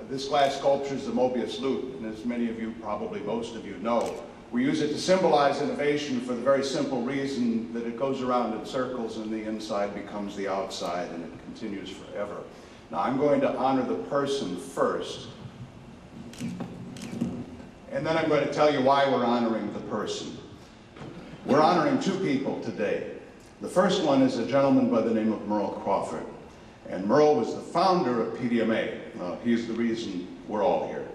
This glass sculpture is the Mobius loop, and as many of you, probably most of you know, we use it to symbolize innovation for the very simple reason that it goes around in circles and the inside becomes the outside and it continues forever. Now I'm going to honor the person first, and then I'm going to tell you why we're honoring the person. We're honoring two people today. The first one is a gentleman by the name of Merle Crawford. And Merle was the founder of PDMA. He's the reason we're all here.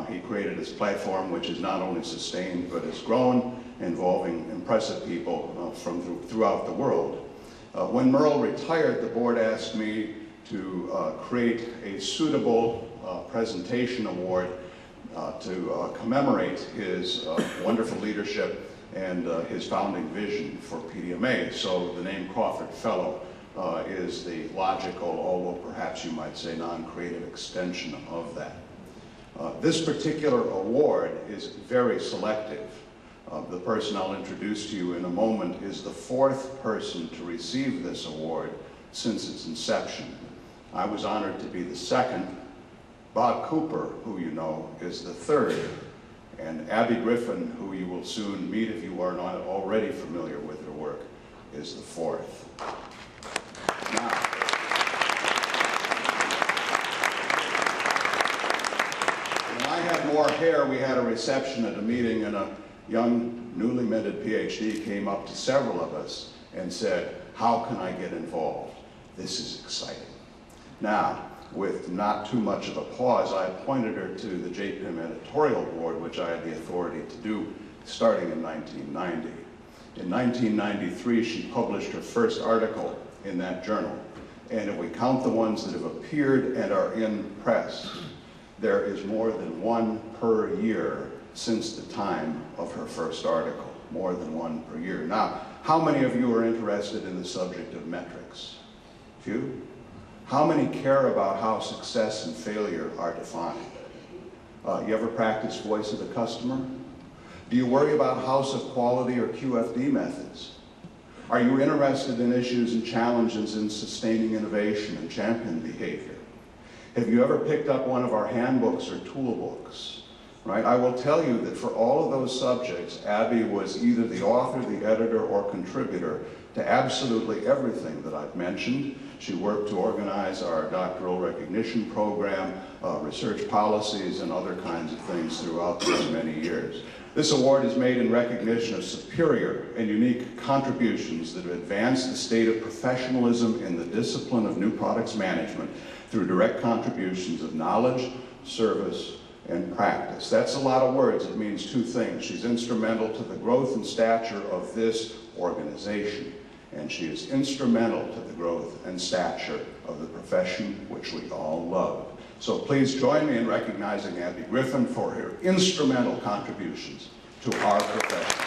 He created this platform which is not only sustained but has grown, involving impressive people from throughout the world. When Merle retired, the board asked me to create a suitable presentation award to commemorate his wonderful leadership and his founding vision for PDMA. So the name Crawford Fellow is the logical, although perhaps you might say non-creative extension of that. This particular award is very selective. The person I'll introduce to you in a moment is the fourth person to receive this award since its inception. I was honored to be the second. Bob Cooper, who you know, is the third. And Abbie Griffin, who you will soon meet if you are not already familiar with her work, is the fourth. Now, when I had more hair, we had a reception at a meeting, and a young, newly minted PhD came up to several of us and said, "How can I get involved? This is exciting." Now, with not too much of a pause, I appointed her to the JPIM editorial board, which I had the authority to do starting in 1990. In 1993, she published her first article in that journal. And if we count the ones that have appeared and are in press, there is more than one per year since the time of her first article, more than one per year. Now, how many of you are interested in the subject of metrics? Few? How many care about how success and failure are defined? You ever practice voice of the customer? Do you worry about house of quality or QFD methods? Are you interested in issues and challenges in sustaining innovation and champion behavior? Have you ever picked up one of our handbooks or toolbooks? Right? I will tell you that for all of those subjects, Abbie was either the author, the editor, or contributor to absolutely everything that I've mentioned. She worked to organize our doctoral recognition program, research policies, and other kinds of things throughout these many years. This award is made in recognition of superior and unique contributions that have advanced the state of professionalism in the discipline of new products management through direct contributions of knowledge, service, and practice. That's a lot of words. It means two things. She's instrumental to the growth and stature of this organization, and she is instrumental to the growth and stature of the profession which we all love. So please join me in recognizing Abbie Griffin for her instrumental contributions to our profession.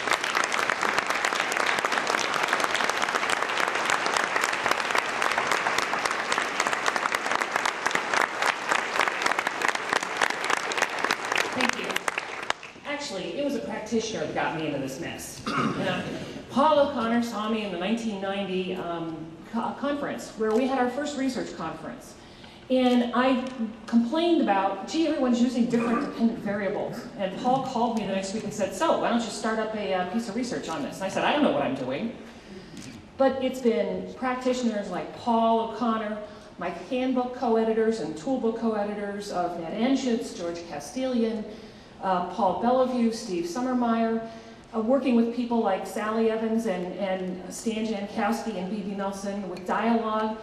Thank you. Actually, it was a practitioner that got me into this mess. Paul O'Connor saw me in the 1990 conference where we had our first research conference. And I complained about, gee, everyone's using different dependent variables. And Paul called me the next week and said, so why don't you start up a piece of research on this? And I said, I don't know what I'm doing. But it's been practitioners like Paul O'Connor, my handbook co-editors and toolbook co-editors of Ned Anschutz, George Castilian, Paul Bellevue, Steve Summermeyer, working with people like Sally Evans and Stan Jankowski and B.B. Nelson with dialogue.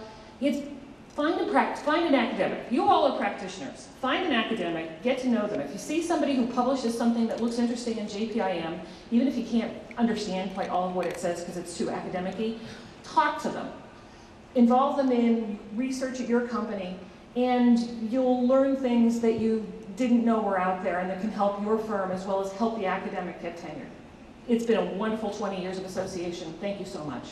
Find an academic. You all are practitioners. Find an academic, get to know them. If you see somebody who publishes something that looks interesting in JPIM, even if you can't understand quite all of what it says because it's too academic-y, talk to them. Involve them in research at your company, and you'll learn things that you didn't know were out there and that can help your firm as well as help the academic get tenured. It's been a wonderful 20 years of association. Thank you so much.